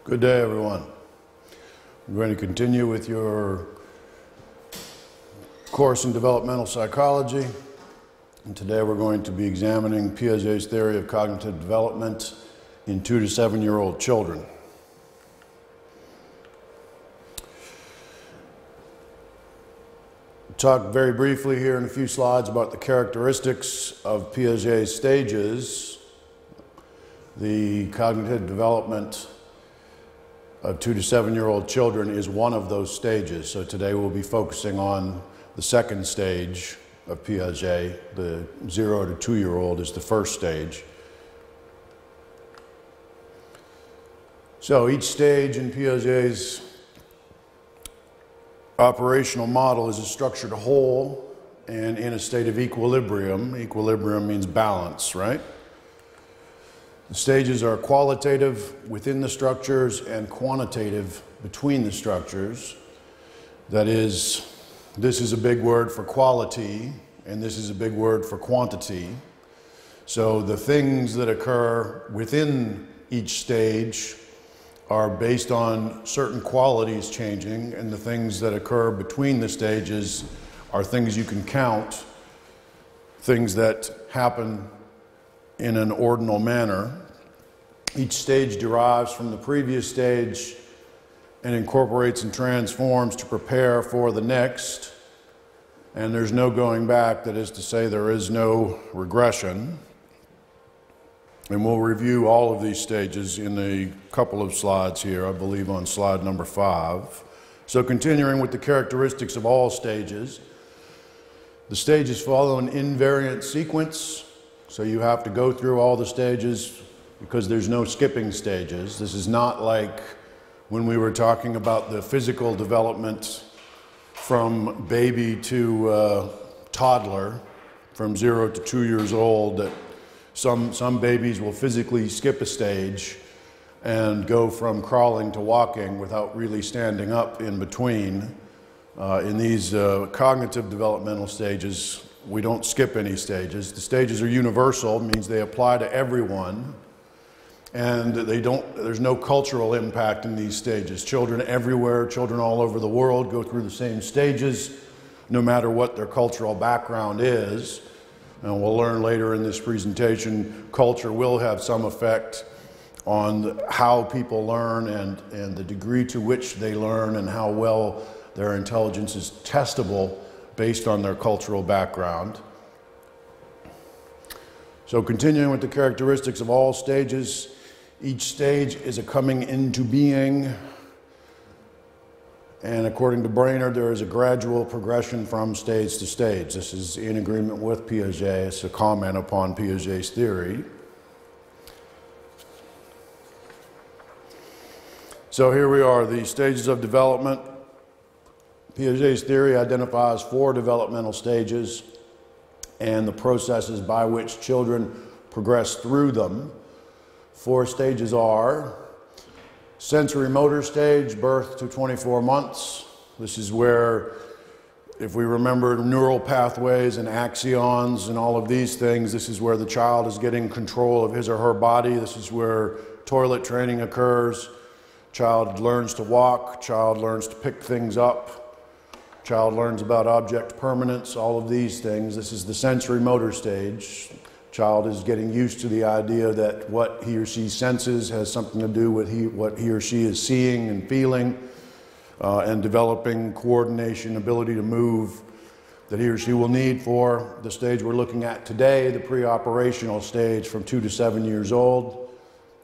Good day, everyone. We're going to continue with your course in developmental psychology. And today we're going to be examining Piaget's theory of cognitive development in 2 to 7-year-old children. Talk very briefly here in a few slides about the characteristics of Piaget's stages. The cognitive development of 2 to 7-year-old children is one of those stages. So today we'll be focusing on the second stage of Piaget. The 0 to 2-year-old is the first stage. So each stage in Piaget's operational model is a structured whole and in a state of equilibrium. Equilibrium means balance, right? The stages are qualitative within the structures and quantitative between the structures. That is, this is a big word for quality, and this is a big word for quantity. So the things that occur within each stage are based on certain qualities changing, and the things that occur between the stages are things you can count, things that happen in an ordinal manner. Each stage derives from the previous stage and incorporates and transforms to prepare for the next. And there's no going back, that is to say, there is no regression. And we'll review all of these stages in a couple of slides here, I believe on slide number 5. So continuing with the characteristics of all stages, the stages follow an invariant sequence. So you have to go through all the stages because there's no skipping stages. This is not like when we were talking about the physical development from baby to toddler, from 0 to 2 years old, that some babies will physically skip a stage and go from crawling to walking without really standing up in between. In these cognitive developmental stages, we don't skip any stages. The stages are universal, means they apply to everyone. And there's no cultural impact in these stages. Children everywhere, children all over the world go through the same stages, no matter what their cultural background is. And we'll learn later in this presentation, culture will have some effect on how people learn and the degree to which they learn and how well their intelligence is testable based on their cultural background. So continuing with the characteristics of all stages, each stage is a coming into being, and according to Brainerd, there is a gradual progression from stage to stage. This is in agreement with Piaget. It's a comment upon Piaget's theory. So here we are, the stages of development. Piaget's theory identifies 4 developmental stages and the processes by which children progress through them. 4 stages are sensory motor stage, birth to 24 months. This is where, if we remember neural pathways and axons and all of these things, this is where the child is getting control of his or her body. This is where toilet training occurs. Child learns to walk, child learns to pick things up, child learns about object permanence, all of these things. This is the sensory motor stage. Child is getting used to the idea that what he or she senses has something to do with what he or she is seeing and feeling, and developing coordination, ability to move that he or she will need for the stage we're looking at today, the pre-operational stage from 2 to 7 years old.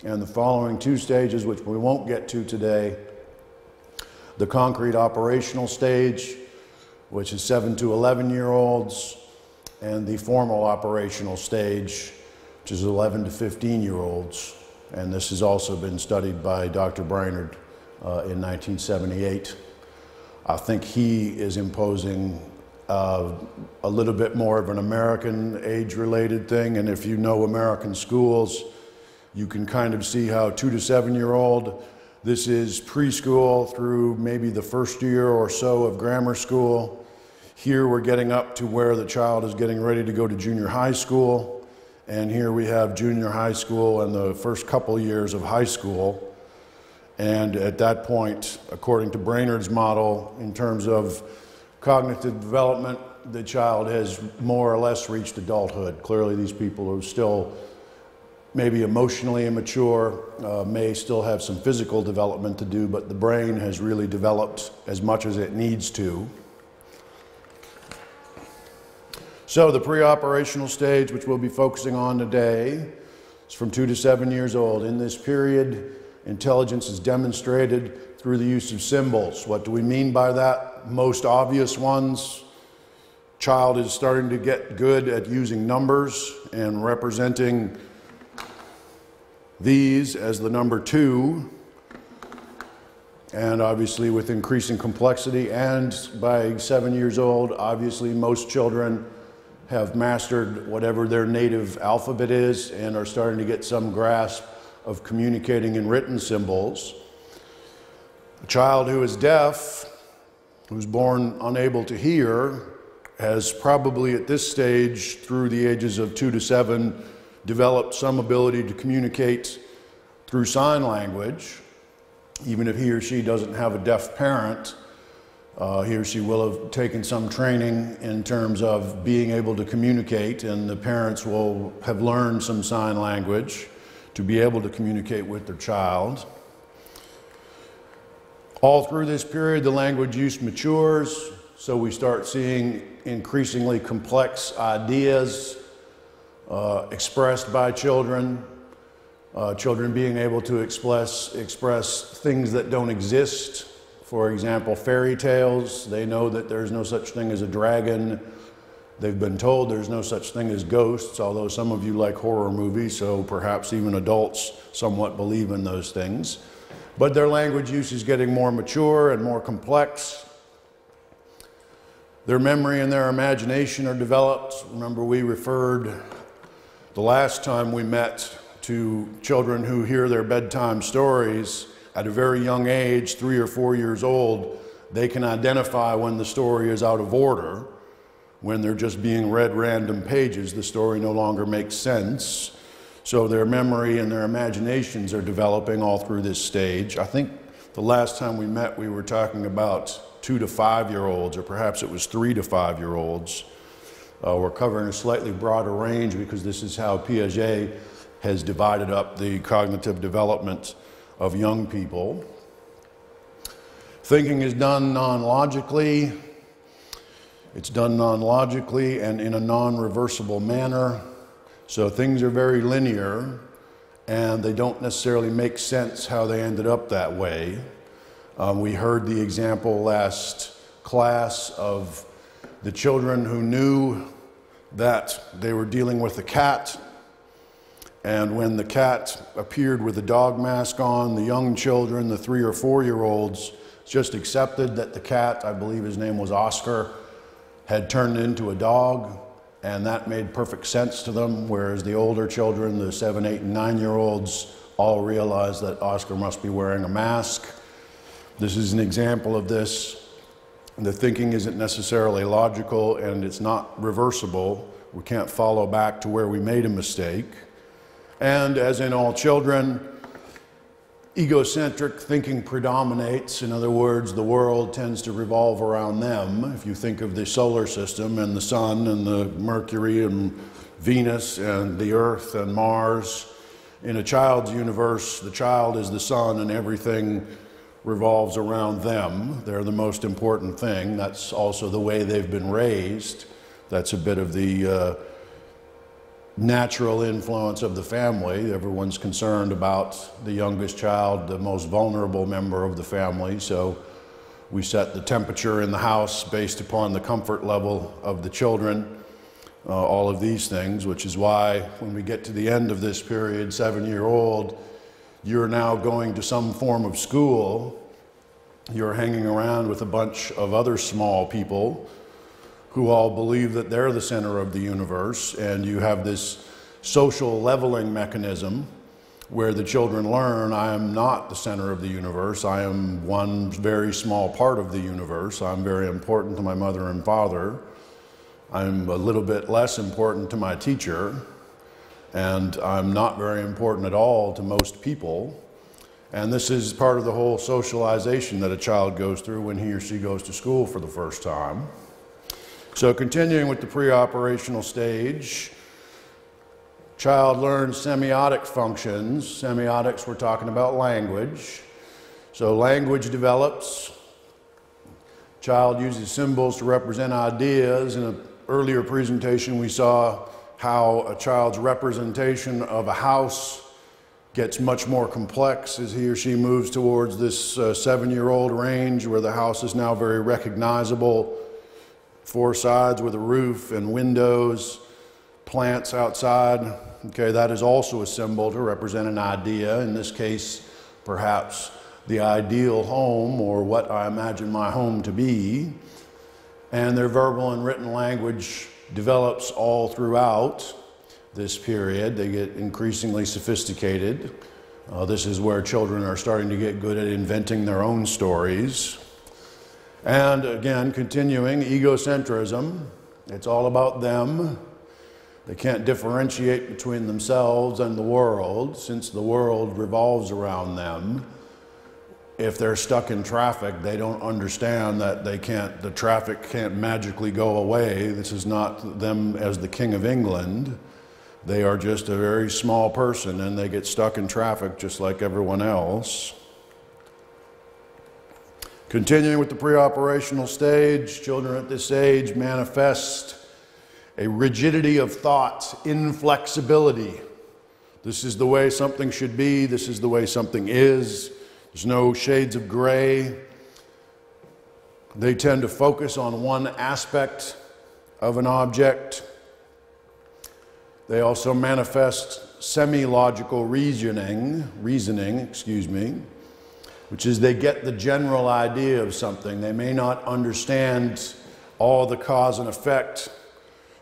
And the following 2 stages, which we won't get to today, the concrete operational stage, which is 7 to 11-year-olds, and the formal operational stage, which is 11 to 15-year-olds. And this has also been studied by Dr. Brainerd in 1978. I think he is imposing a little bit more of an American age-related thing, and if you know American schools, you can kind of see how 2 to 7-year-old, this is preschool through maybe the first year or so of grammar school. Here we're getting up to where the child is getting ready to go to junior high school, and here we have junior high school and the first couple years of high school. And at that point, according to Brainerd's model, in terms of cognitive development, the child has more or less reached adulthood. Clearly, these people are still maybe emotionally immature, may still have some physical development to do, but the brain has really developed as much as it needs to. So the pre-operational stage, which we'll be focusing on today, is from 2 to 7 years old. In this period, intelligence is demonstrated through the use of symbols. What do we mean by that? Most obvious ones. Child is starting to get good at using numbers and representing these as the number 2, and obviously with increasing complexity. And by 7 years old, obviously most children have mastered whatever their native alphabet is and are starting to get some grasp of communicating in written symbols. A child who is deaf, who's born unable to hear, has probably at this stage, through the ages of 2 to 7, developed some ability to communicate through sign language. Even if he or she doesn't have a deaf parent, he or she will have taken some training in terms of being able to communicate, and the parents will have learned some sign language to be able to communicate with their child. All through this period, the language use matures, so we start seeing increasingly complex ideas expressed by children, children being able to express things that don't exist. For example, fairy tales. They know that there's no such thing as a dragon. They've been told there's no such thing as ghosts, although some of you like horror movies, so perhaps even adults somewhat believe in those things. But their language use is getting more mature and more complex. Their memory and their imagination are developed. Remember, we referred the last time we met to children who hear their bedtime stories at a very young age, 3 or 4 years old. They can identify when the story is out of order, when they're just being read random pages. The story no longer makes sense. So their memory and their imaginations are developing all through this stage. I think the last time we met, we were talking about 2 to 5 year olds, or perhaps it was 3 to 5 year olds. We're covering a slightly broader range because this is how Piaget has divided up the cognitive development of young people. Thinking is done non-logically. It's done non-logically and in a non-reversible manner. So things are very linear, and they don't necessarily make sense how they ended up that way. We heard the example last class of the children who knew that they were dealing with a cat, and when the cat appeared with a dog mask on, the young children, the 3 or 4 year olds, just accepted that the cat, I believe his name was Oscar, had turned into a dog, and that made perfect sense to them, whereas the older children, the 7, 8, and 9 year olds, all realized that Oscar must be wearing a mask. This is an example of this. The thinking isn't necessarily logical, and it's not reversible. We can't follow back to where we made a mistake. And as in all children, egocentric thinking predominates. In other words, the world tends to revolve around them. If you think of the solar system and the sun and the Mercury and Venus and the Earth and Mars, in a child's universe, the child is the sun and everything revolves around them. They're the most important thing. That's also the way they've been raised. That's a bit of the natural influence of the family. Everyone's concerned about the youngest child, the most vulnerable member of the family. So we set the temperature in the house based upon the comfort level of the children, all of these things, which is why when we get to the end of this period, 7-year-old, you're now going to some form of school. You're hanging around with a bunch of other small people who all believe that they're the center of the universe, and you have this social leveling mechanism where the children learn, I am not the center of the universe, I am one very small part of the universe, I'm very important to my mother and father, I'm a little bit less important to my teacher, and I'm not very important at all to most people. And this is part of the whole socialization that a child goes through when he or she goes to school for the first time. So continuing with the pre-operational stage, child learns semiotic functions. Semiotics, we're talking about language. So language develops. Child uses symbols to represent ideas. In an earlier presentation, we saw how a child's representation of a house gets much more complex as he or she moves towards this 7-year-old range, where the house is now very recognizable. 4 sides with a roof and windows, plants outside. Okay, that is also a symbol to represent an idea. In this case, perhaps the ideal home, or what I imagine my home to be. And their verbal and written language develops all throughout this period. They get increasingly sophisticated. This is where children are starting to get good at inventing their own stories. And again, continuing, egocentrism. It's all about them. They can't differentiate between themselves and the world, since the world revolves around them. If they're stuck in traffic, they don't understand that the traffic can't magically go away. This is not them as the King of England. They are just a very small person, and they get stuck in traffic just like everyone else. Continuing with the pre-operational stage, children at this age manifest a rigidity of thought, inflexibility. This is the way something should be. This is the way something is. There's no shades of gray. They tend to focus on one aspect of an object. They also manifest semi-logical reasoning, which is they get the general idea of something. They may not understand all the cause and effect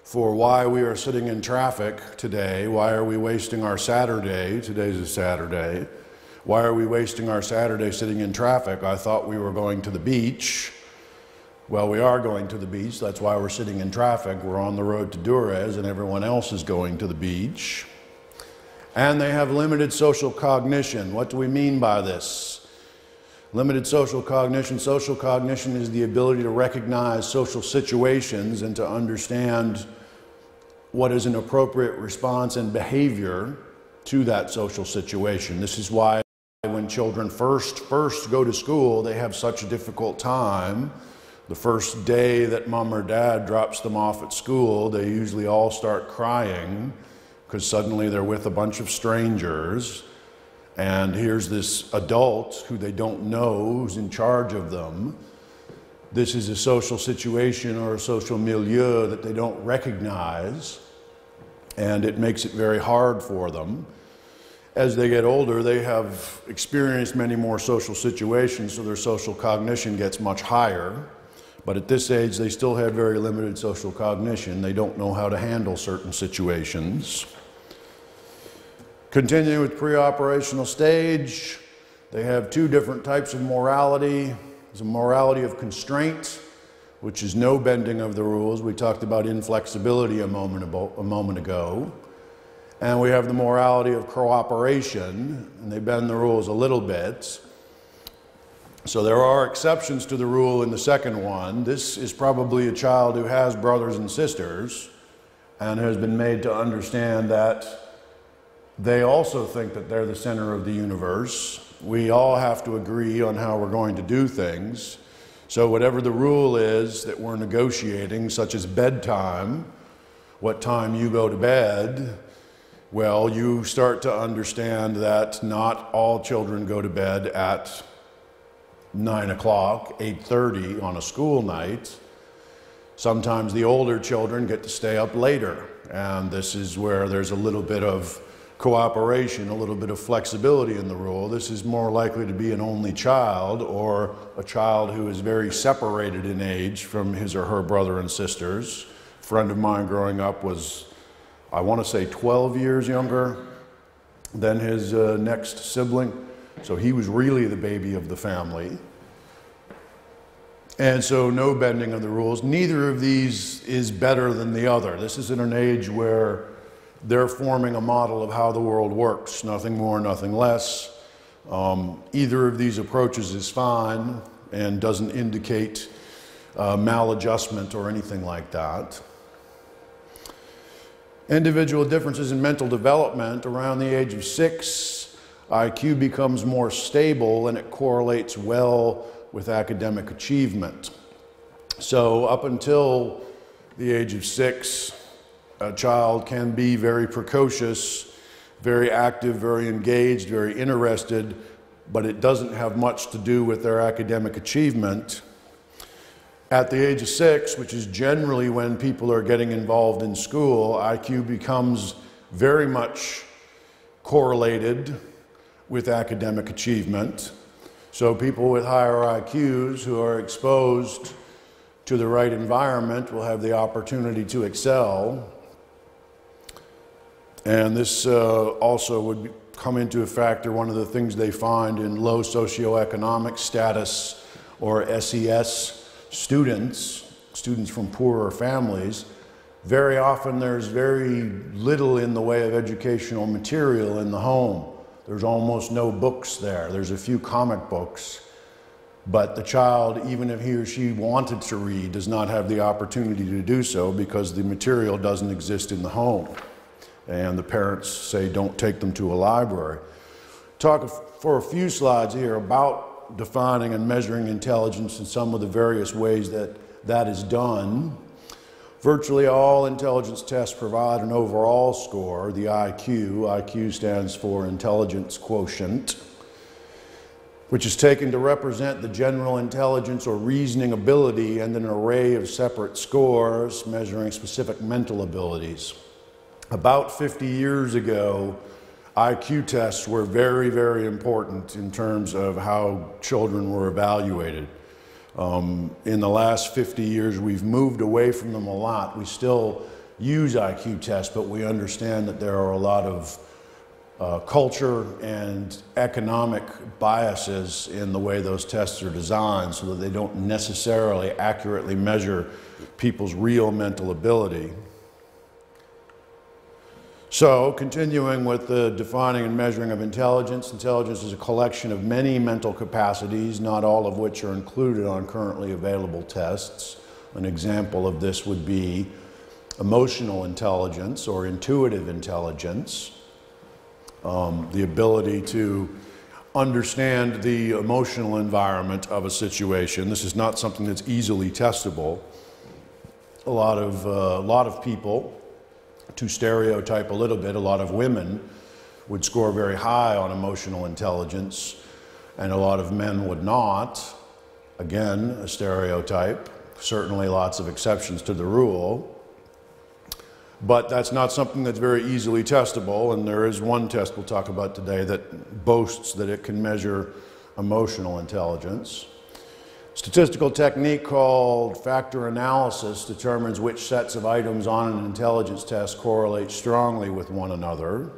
for why we are sitting in traffic today. Why are we wasting our Saturday? Today's a Saturday. Why are we wasting our Saturday sitting in traffic? I thought we were going to the beach. Well, we are going to the beach. That's why we're sitting in traffic. We're on the road to Durez, and everyone else is going to the beach. And they have limited social cognition. What do we mean by this? Limited social cognition. Social cognition is the ability to recognize social situations and to understand what is an appropriate response and behavior to that social situation. This is why when children first go to school, they have such a difficult time. The first day that mom or dad drops them off at school, they usually all start crying because suddenly they're with a bunch of strangers, and here's this adult who they don't know who's in charge of them. This is a social situation or a social milieu that they don't recognize, and it makes it very hard for them. As they get older, they have experienced many more social situations, so their social cognition gets much higher. But at this age, they still have very limited social cognition. They don't know how to handle certain situations. Continuing with pre-operational stage, they have 2 different types of morality. There's a morality of constraint, which is no bending of the rules. We talked about inflexibility a moment ago. And we have the morality of cooperation, and they bend the rules a little bit. So there are exceptions to the rule in the second one. This is probably a child who has brothers and sisters and has been made to understand that they also think that they're the center of the universe. We all have to agree on how we're going to do things. So whatever the rule is that we're negotiating, such as bedtime, what time you go to bed, well, you start to understand that not all children go to bed at 9 o'clock, 8:30 on a school night. Sometimes the older children get to stay up later, and this is where there's a little bit of cooperation, a little bit of flexibility in the rule. This is more likely to be an only child, or a child who is very separated in age from his or her brother and sisters. A friend of mine growing up was, I want to say, 12 years younger than his next sibling. So he was really the baby of the family. And so no bending of the rules. Neither of these is better than the other. This is in an age where they're forming a model of how the world works. Nothing more, nothing less. Either of these approaches is fine and doesn't indicate maladjustment or anything like that. Individual differences in mental development. Around the age of 6, IQ becomes more stable and it correlates well with academic achievement. So up until the age of 6, a child can be very precocious, very active, very engaged, very interested, but it doesn't have much to do with their academic achievement. At the age of 6, which is generally when people are getting involved in school, IQ becomes very much correlated with academic achievement. So people with higher IQs who are exposed to the right environment will have the opportunity to excel. And this also would come into a factor, one of the things they find in low socioeconomic status or SES students from poorer families. Very often there's very little in the way of educational material in the home. There's almost no books there. There's a few comic books, but the child, even if he or she wanted to read, does not have the opportunity to do so because the material doesn't exist in the home. And the parents say don't take them to a library. Talk for a few slides here about defining and measuring intelligence and some of the various ways that is done. Virtually all intelligence tests provide an overall score, the IQ. IQ stands for intelligence quotient, which is taken to represent the general intelligence or reasoning ability and an array of separate scores measuring specific mental abilities. About 50 years ago, IQ tests were very, very important in terms of how children were evaluated. In the last 50 years, we've moved away from them a lot. We still use IQ tests, but we understand that there are a lot of culture and economic biases in the way those tests are designed so that they don't necessarily accurately measure people's real mental ability. So, continuing with the defining and measuring of intelligence, intelligence is a collection of many mental capacities, not all of which are included on currently available tests. An example of this would be emotional intelligence or intuitive intelligence, the ability to understand the emotional environment of a situation. This is not something that's easily testable. A lot of people, to stereotype a little bit, a lot of women would score very high on emotional intelligence and a lot of men would not. Again, a stereotype, certainly lots of exceptions to the rule, but that's not something that's very easily testable, and there is one test we'll talk about today that boasts that it can measure emotional intelligence. Statistical technique called factor analysis determines which sets of items on an intelligence test correlate strongly with one another.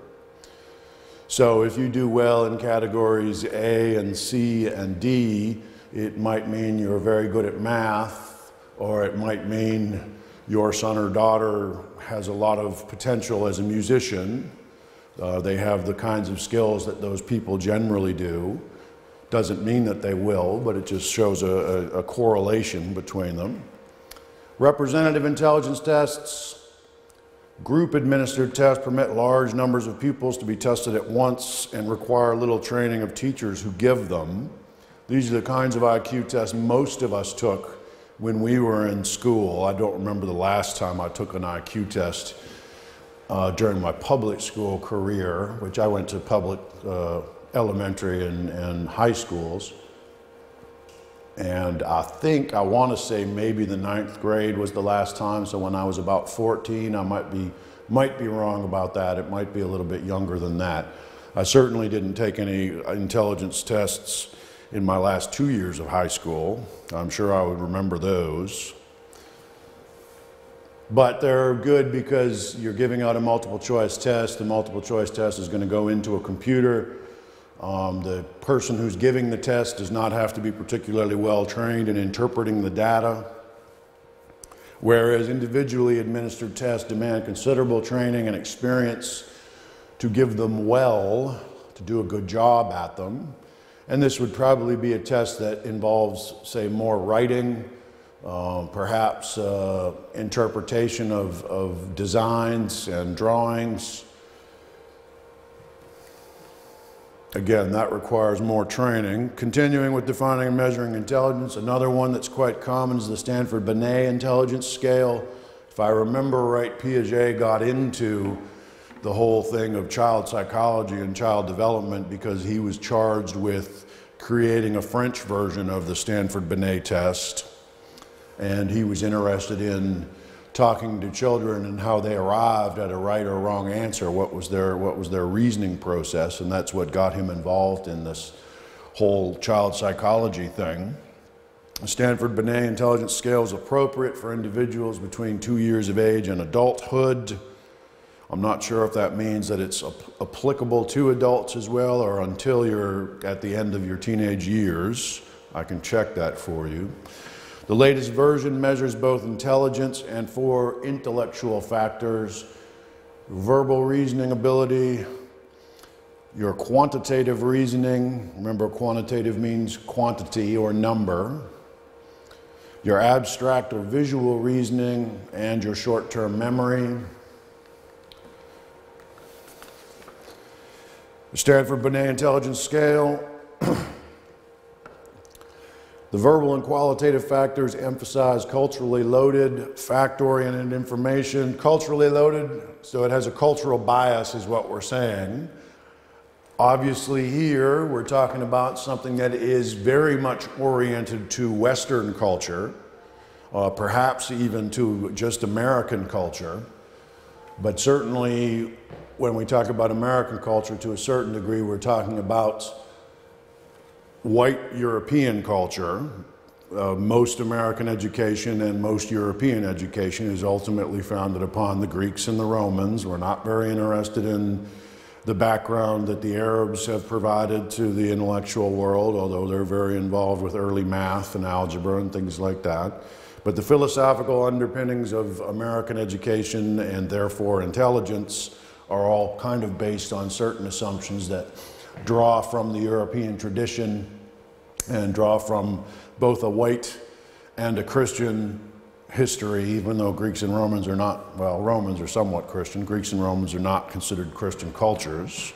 So if you do well in categories A and C and D, it might mean you're very good at math, or it might mean your son or daughter has a lot of potential as a musician. They have the kinds of skills that those people generally do. Doesn't mean that they will, but it just shows a correlation between them. Representative intelligence tests, group-administered tests permit large numbers of pupils to be tested at once and require little training of teachers who give them. These are the kinds of IQ tests most of us took when we were in school. I don't remember the last time I took an IQ test during my public school career, which I went to public elementary and high schools, and I want to say maybe the 9th grade was the last time. So when I was about 14, I might be wrong about that. It might be a little bit younger than that. I certainly didn't take any intelligence tests in my last 2 years of high school. I'm sure I would remember those. But they're good because you're giving out a multiple choice test. The multiple choice test is going to go into a computer. The person who's giving the test does not have to be particularly well trained in interpreting the data, whereas individually administered tests demand considerable training and experience to give them well, to do a good job at them. And this would probably be a test that involves, say, more writing, perhaps interpretation of designs and drawings. Again, that requires more training. Continuing with defining and measuring intelligence, another one that's quite common is the Stanford-Binet intelligence scale. If I remember right, Piaget got into the whole thing of child psychology and child development because he was charged with creating a French version of the Stanford-Binet test. And he was interested in talking to children and how they arrived at a right or wrong answer, what was their reasoning process, and that's what got him involved in this whole child psychology thing. The Stanford-Binet intelligence scale is appropriate for individuals between 2 years of age and adulthood. I'm not sure if that means that it's applicable to adults as well or until you're at the end of your teenage years. I can check that for you. The latest version measures both intelligence and 4 intellectual factors: verbal reasoning ability, your quantitative reasoning, remember quantitative means quantity or number, your abstract or visual reasoning, and your short-term memory. The Stanford-Binet intelligence scale. The verbal and qualitative factors emphasize culturally loaded, fact-oriented information. Culturally loaded, so it has a cultural bias is what we're saying. Obviously here, we're talking about something that is very much oriented to Western culture, perhaps even to just American culture. But certainly, when we talk about American culture, to a certain degree, we're talking about white European culture. Most American education and most European education is ultimately founded upon the Greeks and the Romans. We're not very interested in the background that the Arabs have provided to the intellectual world, although they're very involved with early math and algebra and things like that. But the philosophical underpinnings of American education and therefore intelligence are all kind of based on certain assumptions that draw from the European tradition and draw from both a white and a Christian history, even though Greeks and Romans are not, well, Romans are somewhat Christian. Greeks and Romans are not considered Christian cultures.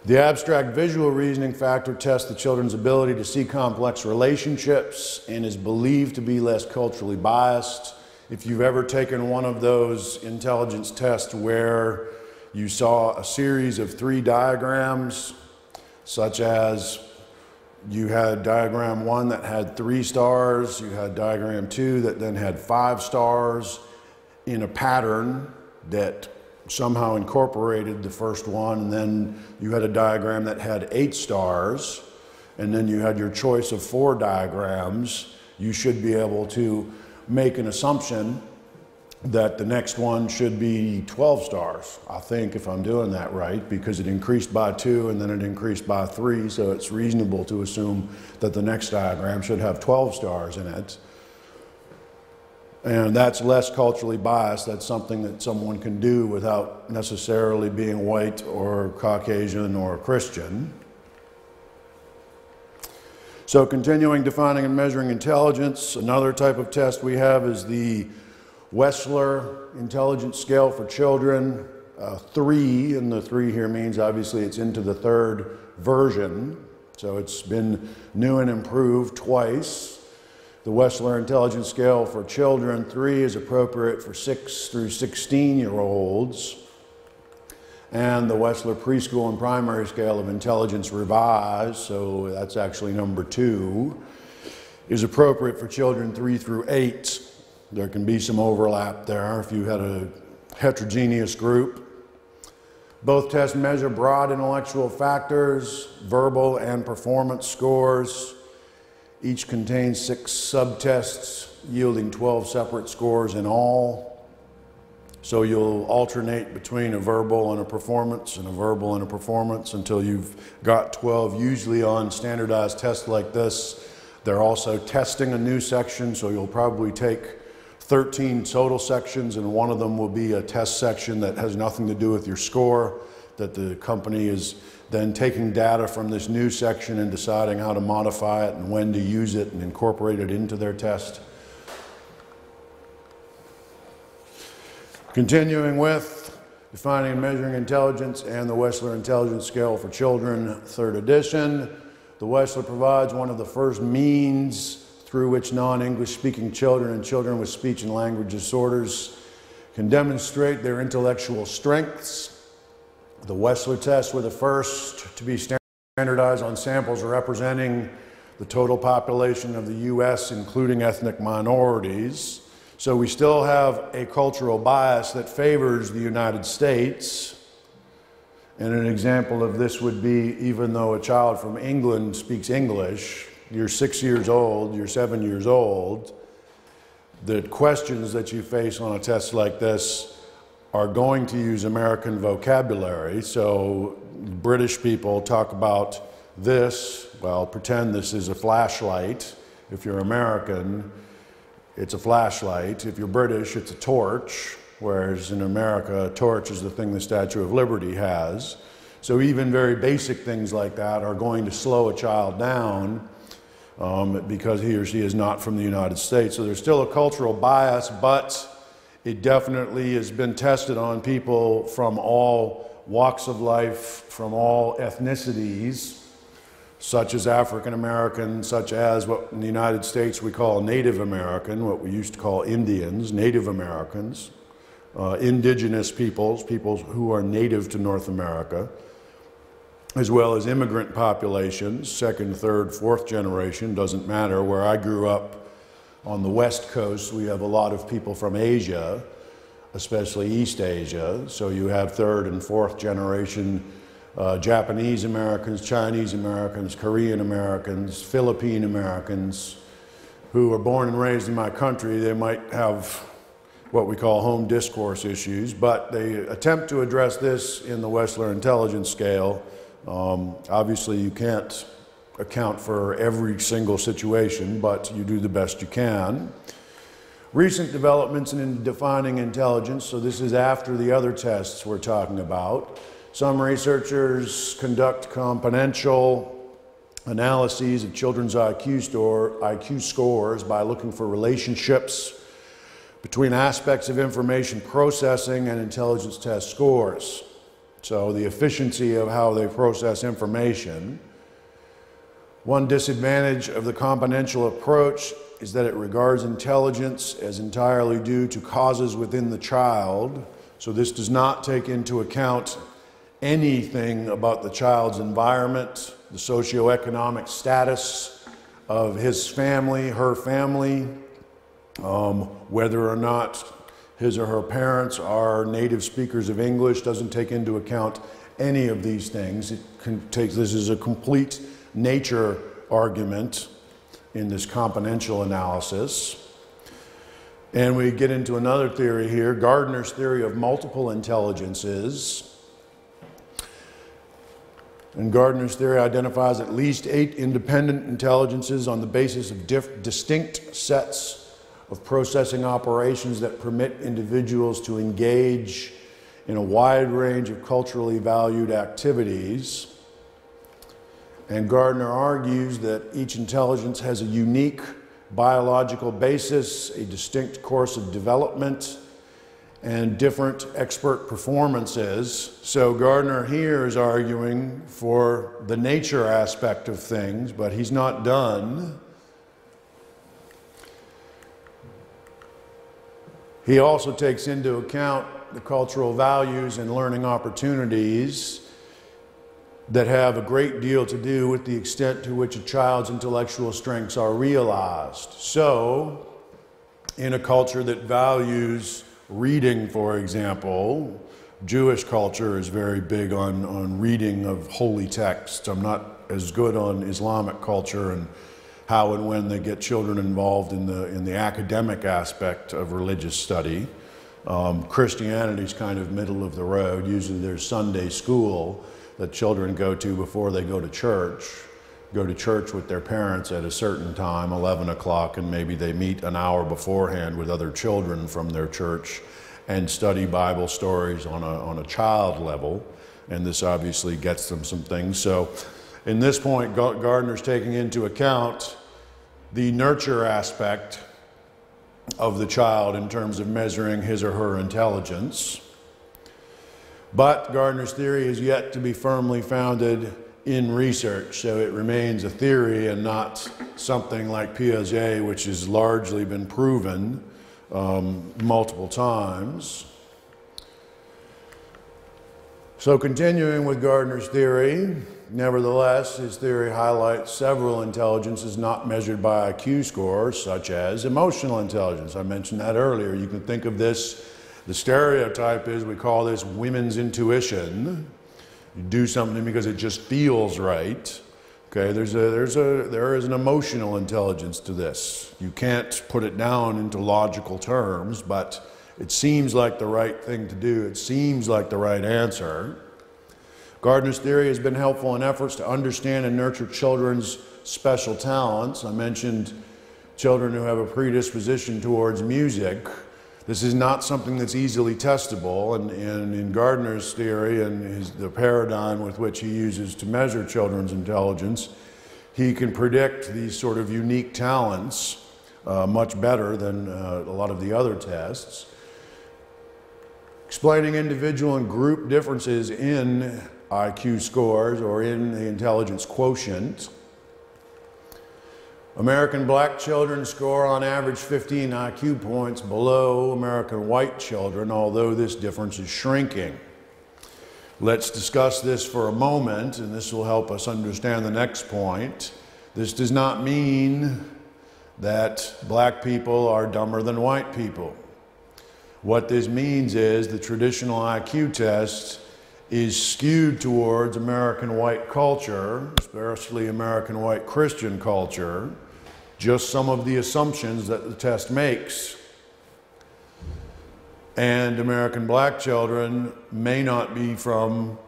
The abstract visual reasoning factor tests the children's ability to see complex relationships and is believed to be less culturally biased. If you've ever taken one of those intelligence tests where you saw a series of 3 diagrams, such as you had diagram 1 that had 3 stars, you had diagram 2 that then had 5 stars in a pattern that somehow incorporated the first one, and then you had a diagram that had 8 stars, and then you had your choice of 4 diagrams, you should be able to make an assumption that the next one should be 12 stars, I think, if I'm doing that right, because it increased by 2 and then it increased by 3, so it's reasonable to assume that the next diagram should have 12 stars in it. And that's less culturally biased. That's something that someone can do without necessarily being white or Caucasian or Christian. So continuing defining and measuring intelligence, another type of test we have is the Wechsler intelligence scale for children. 3, and the 3 here means obviously it's into the 3rd version. So it's been new and improved twice. The Wechsler intelligence scale for children, 3 is appropriate for 6 through 16-year-olds. And the Wechsler preschool and primary scale of intelligence revised, so that's actually number 2, is appropriate for children 3 through 8. There can be some overlap there if you had a heterogeneous group. Both tests measure broad intellectual factors, verbal and performance scores. Each contains 6 subtests, yielding 12 separate scores in all. So you'll alternate between a verbal and a performance and a verbal and a performance until you've got 12. Usually on standardized tests like this, they're also testing a new section, so you'll probably take 13 total sections, and one of them will be a test section that has nothing to do with your score. that the company is then taking data from this new section and deciding how to modify it and when to use it and incorporate it into their test. Continuing with Defining and Measuring Intelligence and the Wechsler Intelligence Scale for Children, 3rd edition. The Wechsler provides one of the first means through which non-English speaking children and children with speech and language disorders can demonstrate their intellectual strengths. The Wechsler tests were the first to be standardized on samples representing the total population of the U.S., including ethnic minorities. So we still have a cultural bias that favors the United States. And an example of this would be, even though a child from England speaks English, you're 6 years old, you're 7 years old, the questions that you face on a test like this are going to use American vocabulary. So British people talk about this, well, pretend this is a flashlight. If you're American, it's a flashlight. If you're British, it's a torch, whereas in America, a torch is the thing the Statue of Liberty has. So even very basic things like that are going to slow a child down because he or she is not from the United States. So there's still a cultural bias, but it definitely has been tested on people from all walks of life, from all ethnicities, such as African American, such as what in the United States we call Native American, what we used to call Indians, Native Americans, indigenous peoples, peoples who are native to North America, as well as immigrant populations, 2nd, 3rd, 4th generation, doesn't matter. Where I grew up on the West Coast, we have a lot of people from Asia, especially East Asia, so you have 3rd and 4th generation Japanese Americans, Chinese Americans, Korean Americans, Philippine Americans who are born and raised in my country. They might have what we call home discourse issues, but they attempt to address this in the Wechsler Intelligence Scale. Obviously, you can't account for every single situation, but you do the best you can. Recent developments in defining intelligence, so this is after the other tests we're talking about. Some researchers conduct componential analyses of children's IQ scores by looking for relationships between aspects of information processing and intelligence test scores. So the efficiency of how they process information. One disadvantage of the componential approach is that it regards intelligence as entirely due to causes within the child. So this does not take into account anything about the child's environment, the socioeconomic status of his family, her family, whether or not his or her parents are native speakers of English, doesn't take into account any of these things. This is a complete nature argument in this componential analysis. And we get into another theory here, Gardner's theory of multiple intelligences. And Gardner's theory identifies at least 8 independent intelligences on the basis of distinct sets of processing operations that permit individuals to engage in a wide range of culturally valued activities. And Gardner argues that each intelligence has a unique biological basis, a distinct course of development, and different expert performances. So Gardner here is arguing for the nature aspect of things, but he's not done. He also takes into account the cultural values and learning opportunities that have a great deal to do with the extent to which a child's intellectual strengths are realized. So, in a culture that values reading, for example, Jewish culture is very big on reading of holy texts. I'm not as good on Islamic culture and how and when they get children involved in the academic aspect of religious study. Christianity's kind of middle of the road. Usually there's Sunday school that children go to before they go to church with their parents at a certain time, 11 o'clock, and maybe they meet an hour beforehand with other children from their church and study Bible stories on a child level. and this obviously gets them some things. So in this point, Gardner's taking into account the nurture aspect of the child in terms of measuring his or her intelligence. But Gardner's theory is yet to be firmly founded in research, so it remains a theory and not something like Piaget, which has largely been proven multiple times. So continuing with Gardner's theory, nevertheless, his theory highlights several intelligences not measured by IQ scores, such as emotional intelligence. I mentioned that earlier. You can think of this, the stereotype is we call this women's intuition. You do something because it just feels right. Okay, there is an emotional intelligence to this. You can't put it down into logical terms, but it seems like the right thing to do. It seems like the right answer. Gardner's theory has been helpful in efforts to understand and nurture children's special talents. I mentioned children who have a predisposition towards music. This is not something that's easily testable, and in Gardner's theory and the paradigm with which he uses to measure children's intelligence, he can predict these sort of unique talents much better than a lot of the other tests. Explaining individual and group differences in IQ scores or in the intelligence quotient. American black children score on average 15 IQ points below American white children, although this difference is shrinking. Let's discuss this for a moment, and this will help us understand the next point. This does not mean that black people are dumber than white people. What this means is the traditional IQ test is skewed towards American white culture, especially American white Christian culture, just some of the assumptions that the test makes. And American black children may not be from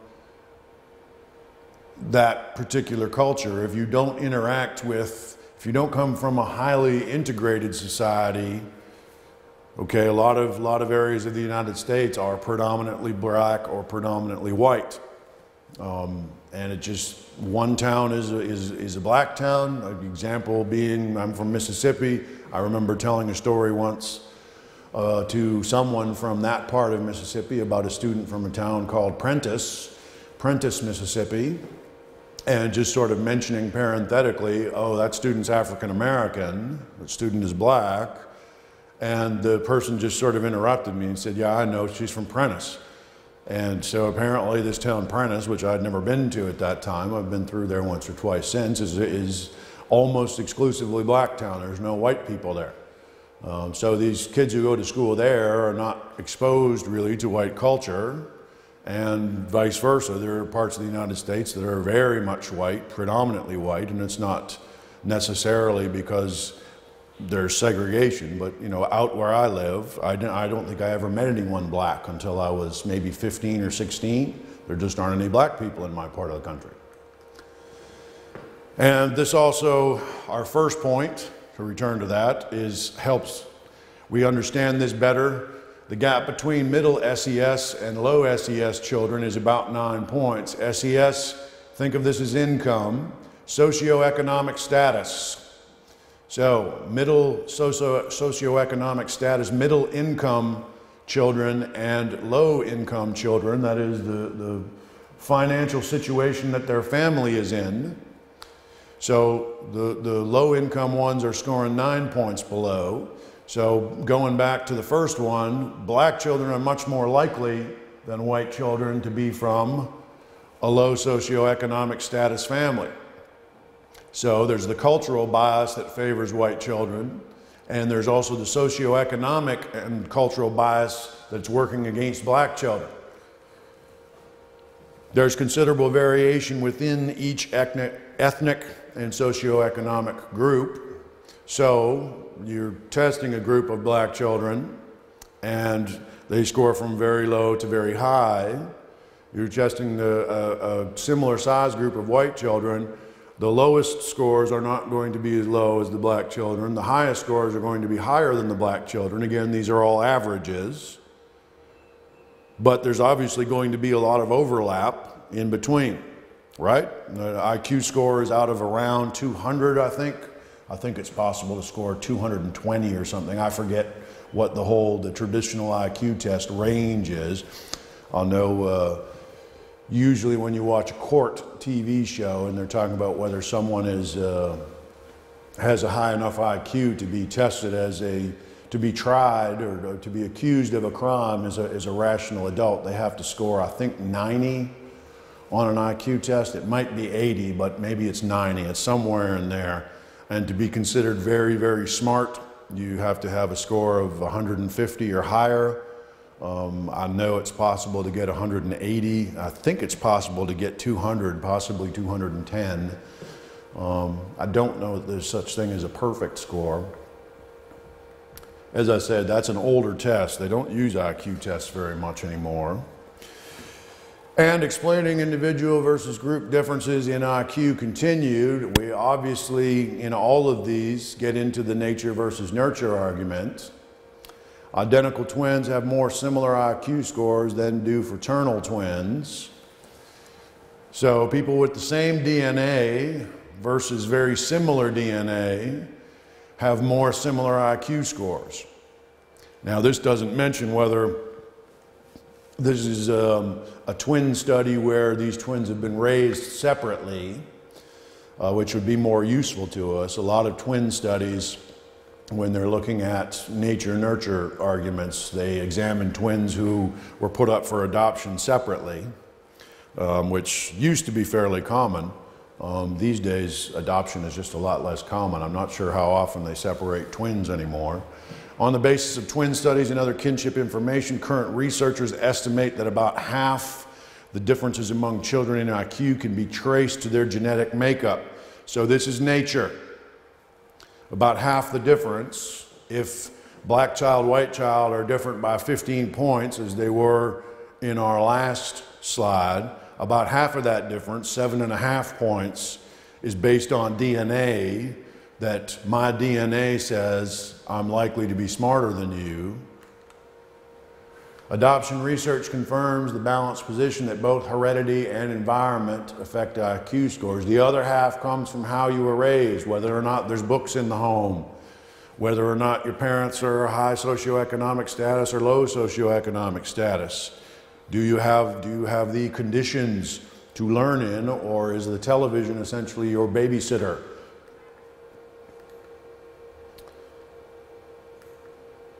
that particular culture. If you don't interact with, if you don't come from a highly integrated society, okay, a lot of areas of the United States are predominantly black or predominantly white. And it just, one town is a black town. An example being, I'm from Mississippi. I remember telling a story once to someone from that part of Mississippi about a student from a town called Prentice, Mississippi, and just sort of mentioning parenthetically, oh, that student's African American, that student is black. And the person just sort of interrupted me and said, yeah, I know, she's from Prentice. And so apparently this town Prentice, which I'd never been to at that time, I've been through there once or twice since, is almost exclusively black town. There's no white people there. So these kids who go to school there are not exposed really to white culture, and vice versa. There are parts of the United States that are very much white, predominantly white, and it's not necessarily because there's segregation, but you know, out where I live, I don't think I ever met anyone black until I was maybe 15 or 16. There just aren't any black people in my part of the country. And this also, our first point, to return to that, is helps we understand this better. The gap between middle SES and low SES children is about 9 points. SES, think of this as income, socioeconomic status. So middle socioeconomic status, middle income children and low income children, that is the financial situation that their family is in. So the low income ones are scoring 9 points below. So going back to the first one, black children are much more likely than white children to be from a low socioeconomic status family. So there's the cultural bias that favors white children, and there's also the socioeconomic and cultural bias that's working against black children. There's considerable variation within each ethnic and socioeconomic group. So you're testing a group of black children, and they score from very low to very high. You're testing a similar size group of white children. The lowest scores are not going to be as low as the black children. The highest scores are going to be higher than the black children. Again, these are all averages. but there's obviously going to be a lot of overlap in between, right? The IQ score is out of around 200, I think. I think it's possible to score 220 or something. I forget what the traditional IQ test range is. I'll know usually when you watch a court TV show and they're talking about whether someone has a high enough IQ to be tested to be tried or to be accused of a crime as a rational adult, they have to score, I think, 90 on an IQ test. It might be 80, but maybe it's 90. It's somewhere in there. And to be considered very, very smart, you have to have a score of 150 or higher. I know it's possible to get 180. I think it's possible to get 200, possibly 210. I don't know that there's such thing as a perfect score. As I said, that's an older test. They don't use IQ tests very much anymore. And explaining individual versus group differences in IQ continued. We obviously, in all of these, get into the nature versus nurture argument. Identical twins have more similar IQ scores than do fraternal twins. So people with the same DNA versus very similar DNA have more similar IQ scores. Now, this doesn't mention whether this is a twin study where these twins have been raised separately, which would be more useful to us. A lot of twin studies, when they're looking at nature-nurture arguments, they examine twins who were put up for adoption separately, which used to be fairly common. These days, adoption is just a lot less common. I'm not sure how often they separate twins anymore. On the basis of twin studies and other kinship information, current researchers estimate that about half the differences among children in IQ can be traced to their genetic makeup. So this is nature. About half the difference, if black child, white child are different by 15 points as they were in our last slide, about half of that difference, 7.5 points, is based on DNA, that my DNA says I'm likely to be smarter than you. Adoption research confirms the balanced position that both heredity and environment affect IQ scores. The other half comes from how you were raised, whether or not there's books in the home, whether or not your parents are high socioeconomic status or low socioeconomic status. Do you have the conditions to learn in, or is the television essentially your babysitter?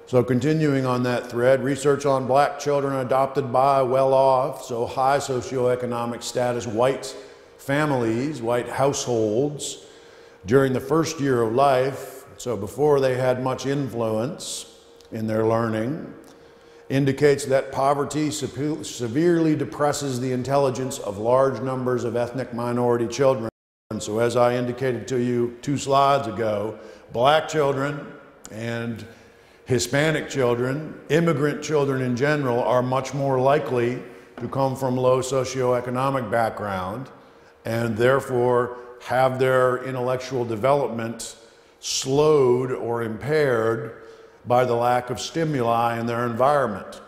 So continuing on that thread, research on black children adopted by well-off, so high socioeconomic status, white families, white households, during the first year of life, so before they had much influence in their learning, indicates that poverty severely depresses the intelligence of large numbers of ethnic minority children. So as I indicated to you 2 slides ago, black children and Hispanic children, immigrant children in general, are much more likely to come from low socioeconomic background and therefore have their intellectual development slowed or impaired by the lack of stimuli in their environment.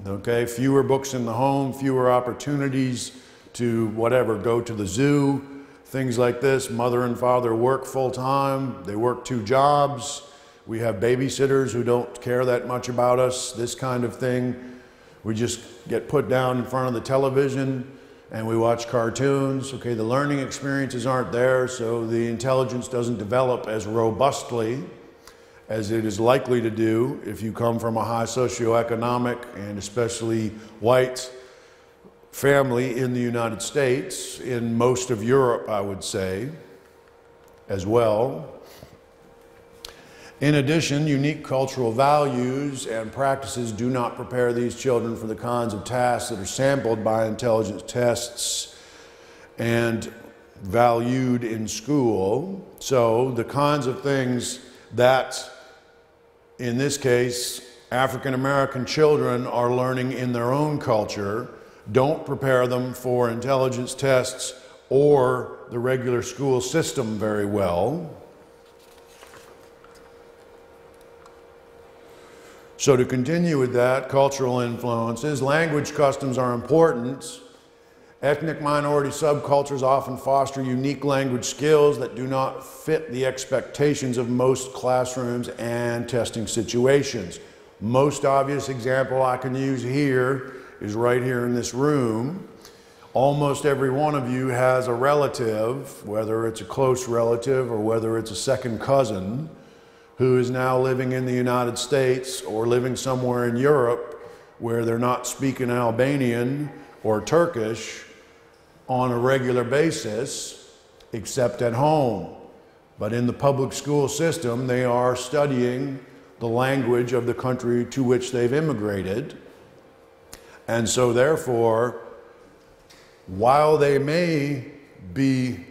Okay, fewer books in the home, fewer opportunities to go to the zoo, things like this. Mother and father work full time, they work 2 jobs. We have babysitters who don't care that much about us, this kind of thing. We just get put down in front of the television and we watch cartoons. Okay, the learning experiences aren't there, so the intelligence doesn't develop as robustly as it is likely to do if you come from a high socioeconomic and especially white family in the United States, in most of Europe, I would say, as well. In addition, unique cultural values and practices do not prepare these children for the kinds of tasks that are sampled by intelligence tests and valued in school. So the kinds of things that, in this case, African American children are learning in their own culture don't prepare them for intelligence tests or the regular school system very well. So to continue with that, cultural influences, language customs are important. Ethnic minority subcultures often foster unique language skills that do not fit the expectations of most classrooms and testing situations. Most obvious example I can use here is right here in this room. Almost every one of you has a relative, whether it's a close relative or whether it's a second cousin, who is now living in the United States or living somewhere in Europe where they're not speaking Albanian or Turkish on a regular basis, except at home. But in the public school system, they are studying the language of the country to which they've immigrated. And so therefore, while they may be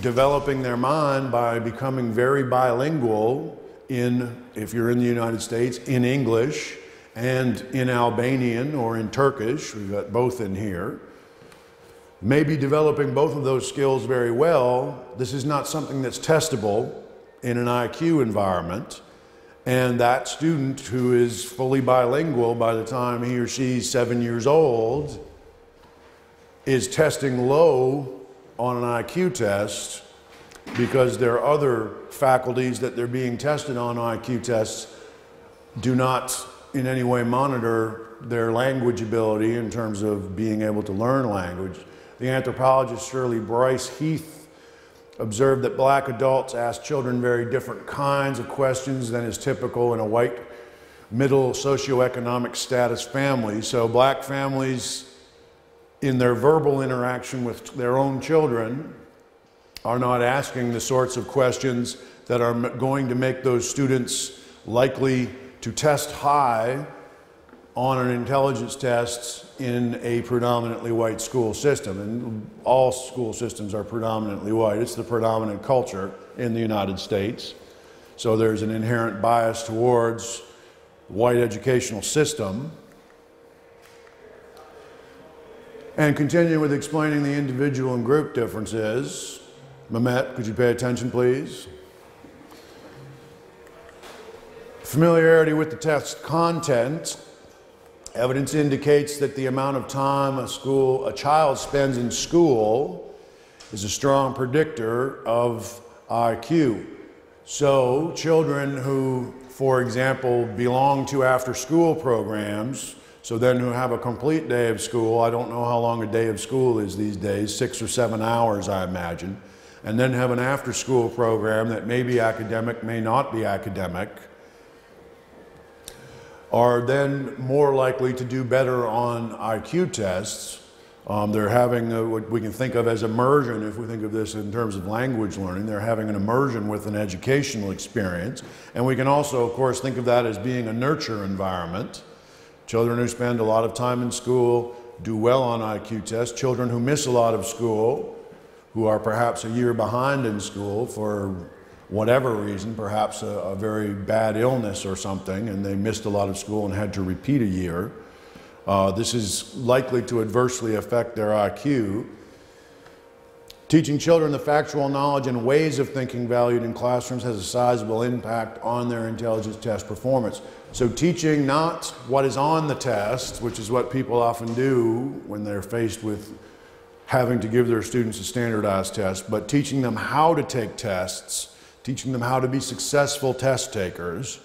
developing their mind by becoming very bilingual if you're in the United States, in English and in Albanian or in Turkish, we've got both in here, maybe developing both of those skills very well, this is not something that's testable in an IQ environment. And that student who is fully bilingual by the time he or she's 7 years old is testing low on an IQ test because their other faculties that they're being tested on IQ tests do not in any way monitor their language ability in terms of being able to learn language. The anthropologist Shirley Bryce Heath observed that black adults ask children very different kinds of questions than is typical in a white middle socioeconomic status family. So black families in their verbal interaction with their own children are not asking the sorts of questions that are going to make those students likely to test high on an intelligence test in a predominantly white school system. And all school systems are predominantly white. It's the predominant culture in the United States. So there's an inherent bias towards white educational system. And continuing with explaining the individual and group differences, Mehmet, could you pay attention, please? Familiarity with the test content. Evidence indicates that the amount of time a child spends in school is a strong predictor of IQ. So children who, for example, belong to after-school programs, so then who have a complete day of school, I don't know how long a day of school is these days, 6 or 7 hours, I imagine, and then have an after-school program that may be academic, may not be academic, are then more likely to do better on IQ tests. They're having what we can think of as immersion, if we think of this in terms of language learning. They're having an immersion with an educational experience. And we can also, of course, think of that as being a nurture environment. Children who spend a lot of time in school do well on IQ tests. Children who miss a lot of school, who are perhaps a year behind in school for whatever reason, perhaps a very bad illness or something, and they missed a lot of school and had to repeat a year. This is likely to adversely affect their IQ. Teaching children the factual knowledge and ways of thinking valued in classrooms has a sizable impact on their intelligence test performance. So teaching not what is on the test, which is what people often do when they're faced with having to give their students a standardized test, but teaching them how to take tests, teaching them how to be successful test takers.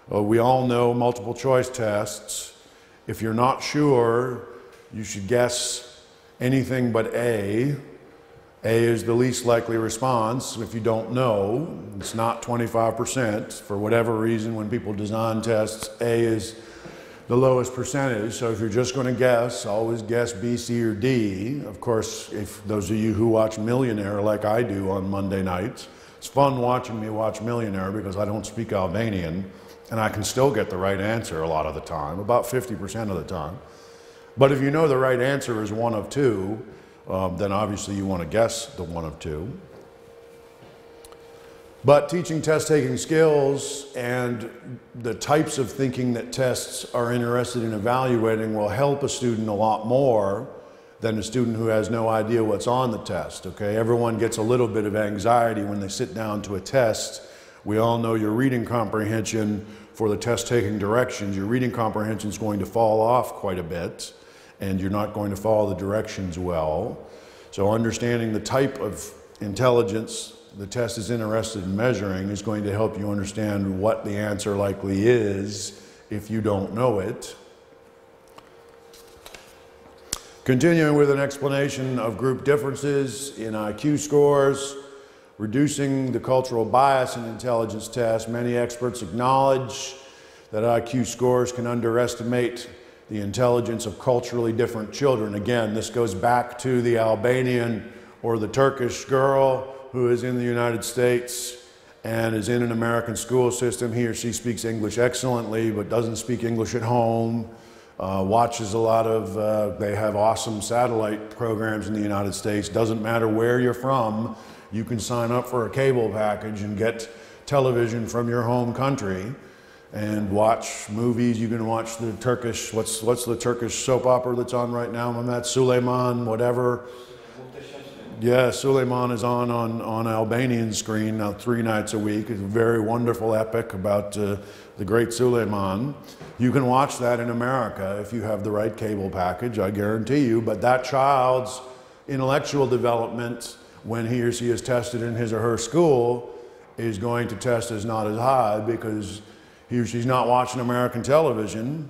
We all know multiple choice tests. If you're not sure, you should guess anything but A. A is the least likely response. If you don't know, it's not 25%. For whatever reason, when people design tests, A is the lowest percentage. So if you're just going to guess, always guess B, C, or D. Of course, if those of you who watch Millionaire like I do on Monday nights, it's fun watching me watch Millionaire because I don't speak Albanian and I can still get the right answer a lot of the time, about 50% of the time. But if you know the right answer is one of two, then obviously you want to guess the one of two. But teaching test-taking skills and the types of thinking that tests are interested in evaluating will help a student a lot more than a student who has no idea what's on the test, okay? Everyone gets a little bit of anxiety when they sit down to a test. We all know your reading comprehension for the test taking directions, your reading comprehension is going to fall off quite a bit, and you're not going to follow the directions well. So understanding the type of intelligence the test is interested in measuring is going to help you understand what the answer likely is if you don't know it. Continuing with an explanation of group differences in IQ scores, reducing the cultural bias in intelligence tests. Many experts acknowledge that IQ scores can underestimate the intelligence of culturally different children. Again, this goes back to the Albanian or the Turkish girl who is in the United States and is in an American school system. He or she speaks English excellently, but doesn't speak English at home. Watches a lot of, they have awesome satellite programs in the United States. Doesn't matter where you're from, you can sign up for a cable package and get television from your home country and watch movies. You can watch the Turkish, what's the Turkish soap opera that's on right now? Mehmet Süleyman, whatever. Yeah, Süleyman is on Albanian screen now 3 nights a week. It's a very wonderful epic about the great Süleyman. You can watch that in America if you have the right cable package, I guarantee you. But that child's intellectual development, when he or she is tested in his or her school, is going to test as not as high because he or she's not watching American television.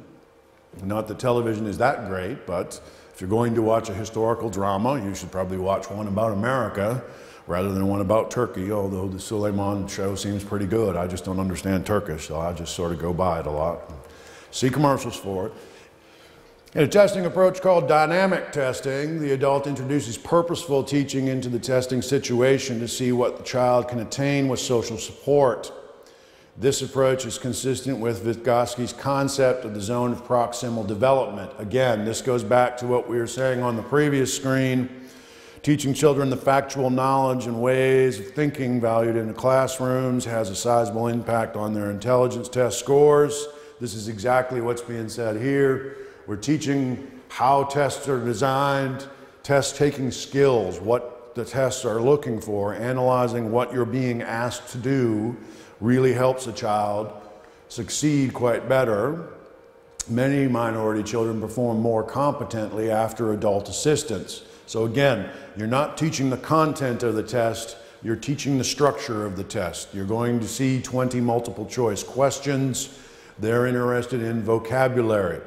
Not that television is that great, but if you're going to watch a historical drama, you should probably watch one about America rather than one about Turkey, although the Süleyman show seems pretty good. I just don't understand Turkish, so I just sort of go by it a lot. See commercials for it. In a testing approach called dynamic testing, the adult introduces purposeful teaching into the testing situation to see what the child can attain with social support. This approach is consistent with Vygotsky's concept of the zone of proximal development. Again, this goes back to what we were saying on the previous screen. Teaching children the factual knowledge and ways of thinking valued in the classrooms has a sizable impact on their intelligence test scores. This is exactly what's being said here. We're teaching how tests are designed, test-taking skills, what the tests are looking for, analyzing what you're being asked to do really helps a child succeed quite better. Many minority children perform more competently after adult assistance. So again, you're not teaching the content of the test, you're teaching the structure of the test. You're going to see 20 multiple choice questions. They're interested in vocabulary.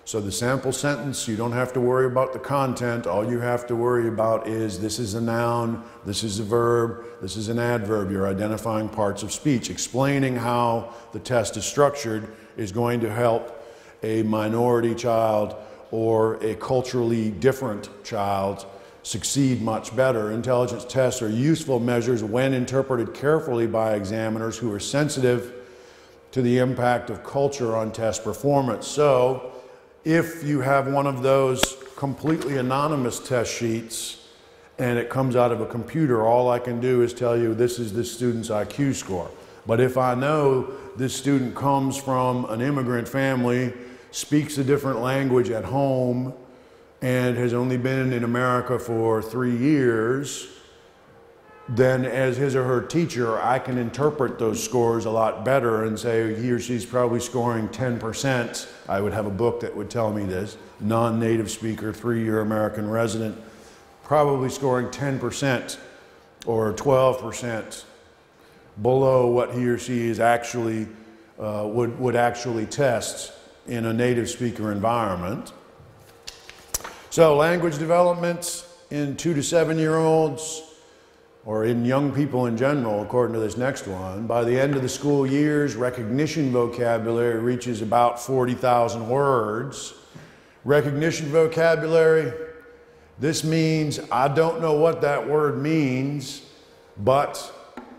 So the sample sentence, you don't have to worry about the content. All you have to worry about is this is a noun, this is a verb, this is an adverb. You're identifying parts of speech. Explaining how the test is structured is going to help a minority child or a culturally different child succeed much better. Intelligence tests are useful measures when interpreted carefully by examiners who are sensitive to the impact of culture on test performance. So, if you have one of those completely anonymous test sheets and it comes out of a computer, all I can do is tell you this is this student's IQ score. But if I know this student comes from an immigrant family, speaks a different language at home, and has only been in America for 3 years, then as his or her teacher, I can interpret those scores a lot better and say he or she's probably scoring 10%. I would have a book that would tell me this. Non-native speaker, 3-year American resident, probably scoring 10% or 12% below what he or she is actually, would actually test in a native speaker environment. So language development in 2 to 7-year-olds, or in young people in general, according to this next one, by the end of the school years, recognition vocabulary reaches about 40,000 words. Recognition vocabulary, this means I don't know what that word means, but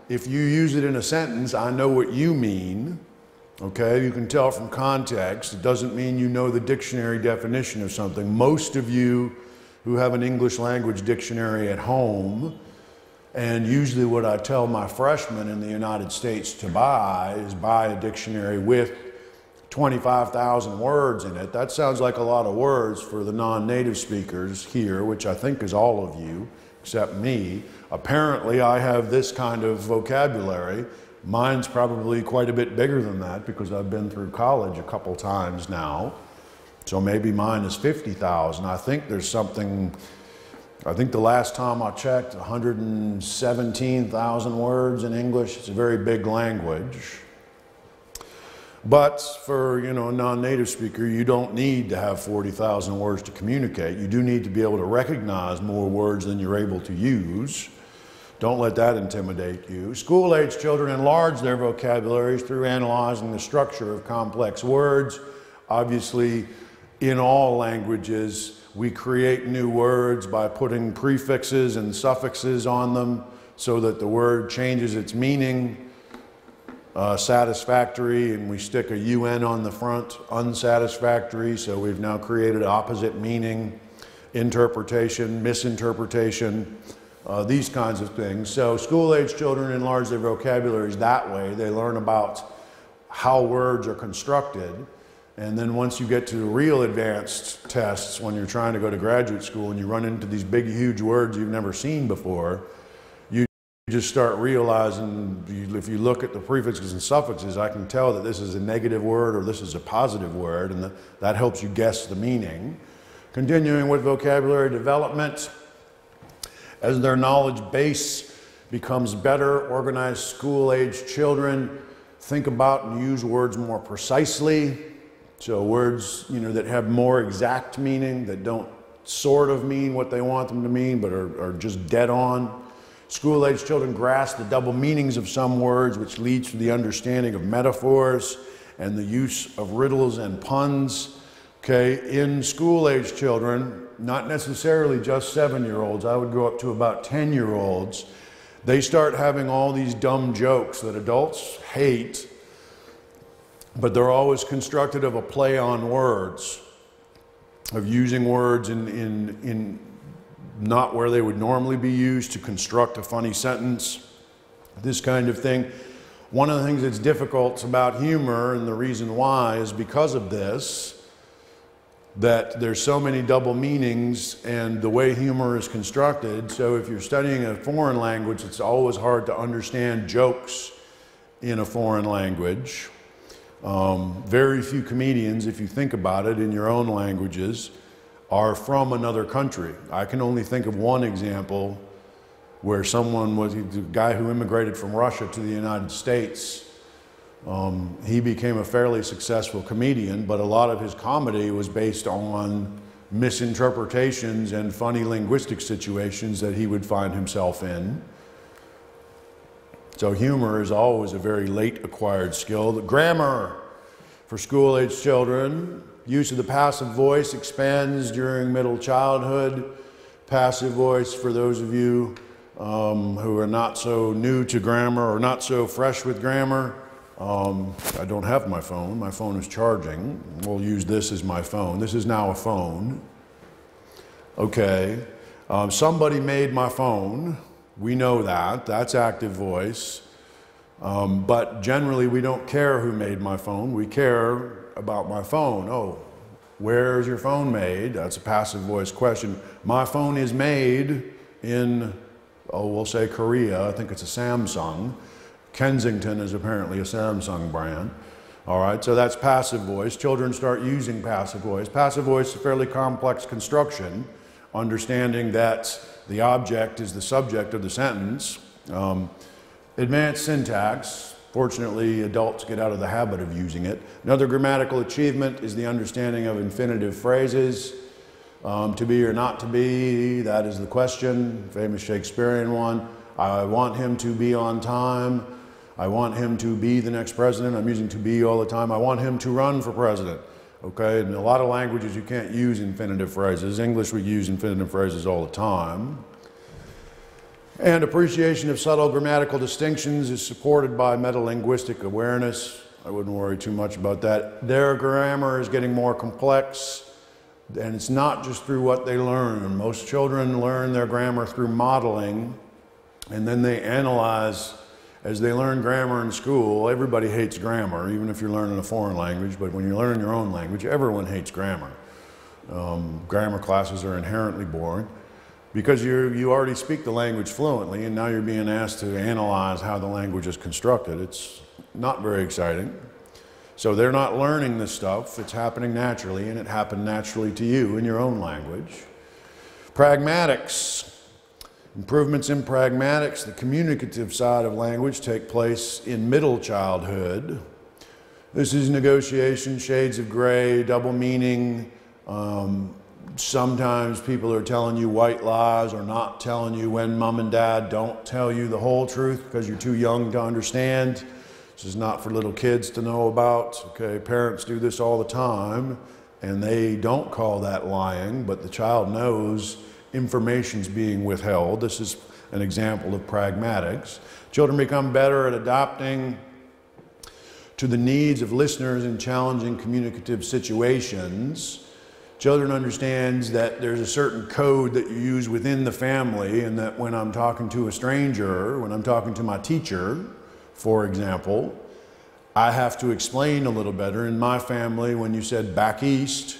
if you use it in a sentence, I know what you mean. Okay, you can tell from context. It doesn't mean you know the dictionary definition of something. Most of you who have an English language dictionary at home, and usually what I tell my freshmen in the United States to buy is buy a dictionary with 25,000 words in it. That sounds like a lot of words for the non-native speakers here, which I think is all of you, except me. Apparently I have this kind of vocabulary. Mine's probably quite a bit bigger than that because I've been through college a couple times now. So maybe mine is 50,000. I think there's something, I think the last time I checked, 117,000 words in English. It's a very big language. But for, a non-native speaker, you don't need to have 40,000 words to communicate. You do need to be able to recognize more words than you're able to use. Don't let that intimidate you. School-age children enlarge their vocabularies through analyzing the structure of complex words. Obviously, in all languages, we create new words by putting prefixes and suffixes on them so that the word changes its meaning. Satisfactory, and we stick a UN on the front. Unsatisfactory, so we've now created opposite meaning, interpretation, misinterpretation, these kinds of things. So school-age children enlarge their vocabularies that way. They learn about how words are constructed. And then once you get to the real advanced tests, when you're trying to go to graduate school and you run into these big, huge words you've never seen before, you just start realizing, if you look at the prefixes and suffixes, I can tell that this is a negative word or this is a positive word, and that helps you guess the meaning. Continuing with vocabulary development, as their knowledge base becomes better, organized school-age children think about and use words more precisely. So words, that have more exact meaning, that don't sort of mean what they want them to mean, but are just dead on. School-age children grasp the double meanings of some words, which leads to the understanding of metaphors and the use of riddles and puns. Okay, in school-age children, not necessarily just 7-year-olds, I would go up to about 10-year-olds, they start having all these dumb jokes that adults hate, but they're always constructed of a play on words, of using words in not where they would normally be used to construct a funny sentence, this kind of thing. One of the things that's difficult about humor, and the reason why is because of this, that there's so many double meanings and the way humor is constructed. So if you're studying a foreign language, it's always hard to understand jokes in a foreign language. Very few comedians, if you think about it, in your own languages, are from another country. I can only think of one example where someone was, the guy who immigrated from Russia to the United States. He became a fairly successful comedian, but a lot of his comedy was based on misinterpretations and funny linguistic situations that he would find himself in. So humor is always a very late acquired skill. The grammar for school-age children, use of the passive voice expands during middle childhood. Passive voice, for those of you who are not so new to grammar or not so fresh with grammar, I don't have my phone. My phone is charging. We'll use this as my phone. This is now a phone. Okay. Somebody made my phone. We know that. That's active voice. But generally, we don't care who made my phone. We care about my phone. Oh, where's your phone made? That's a passive voice question. My phone is made in, we'll say Korea. I think it's a Samsung. Kensington is apparently a Samsung brand. All right, so that's passive voice. Children start using passive voice. Passive voice is a fairly complex construction, understanding that the object is the subject of the sentence. Advanced syntax, fortunately adults get out of the habit of using it. Another grammatical achievement is the understanding of infinitive phrases. To be or not to be, that is the question, famous Shakespearean one. I want him to be on time. I want him to be the next president. I'm using to be all the time. I want him to run for president. Okay, in a lot of languages you can't use infinitive phrases. English we use infinitive phrases all the time. And appreciation of subtle grammatical distinctions is supported by metalinguistic awareness. I wouldn't worry too much about that. Their grammar is getting more complex, and it's not just through what they learn. Most children learn their grammar through modeling, and then they analyze as they learn grammar in school. Everybody hates grammar, even if you're learning a foreign language, but when you're learning your own language, everyone hates grammar. Grammar classes are inherently boring. because you already speak the language fluently, and now you're being asked to analyze how the language is constructed. It's not very exciting. So they're not learning this stuff. It's happening naturally, and it happened naturally to you in your own language. Pragmatics. Improvements in pragmatics, the communicative side of language, take place in middle childhood. This is negotiation, shades of gray, double meaning. Sometimes people are telling you white lies or not telling you when mom and dad don't tell you the whole truth because you're too young to understand. This is not for little kids to know about. Okay, parents do this all the time, and they don't call that lying, but the child knows information's being withheld. This is an example of pragmatics. Children become better at adapting to the needs of listeners in challenging communicative situations. Children understands that there's a certain code that you use within the family, and that when I'm talking to a stranger, when I'm talking to my teacher, for example, I have to explain a little better. In my family, when you said back east,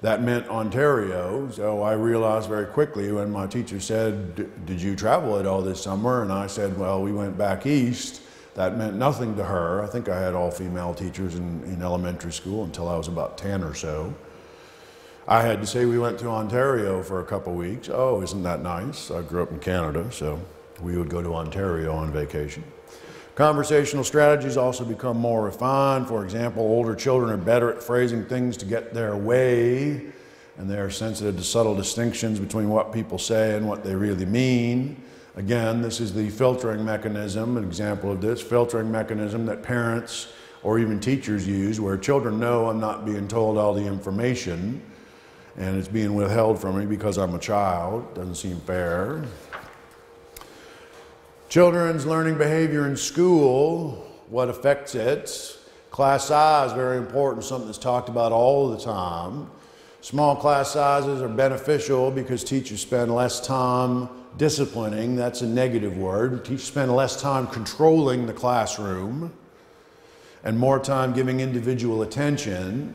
that meant Ontario. So I realized very quickly when my teacher said, did you travel at all this summer? And I said, well, we went back east. That meant nothing to her. I think I had all female teachers in elementary school until I was about 10 or so. I had to say we went to Ontario for a couple weeks. Oh, isn't that nice? I grew up in Canada, so we would go to Ontario on vacation. Conversational strategies also become more refined. For example, older children are better at phrasing things to get their way, and they are sensitive to subtle distinctions between what people say and what they really mean. Again, this is the filtering mechanism, an example of this, filtering mechanism that parents or even teachers use, where children know I'm not being told all the information, and it's being withheld from me because I'm a child. Doesn't seem fair. Children's learning behavior in school, what affects it? Class size, very important, something that's talked about all the time. Small class sizes are beneficial because teachers spend less time disciplining. That's a negative word. Teachers spend less time controlling the classroom and more time giving individual attention.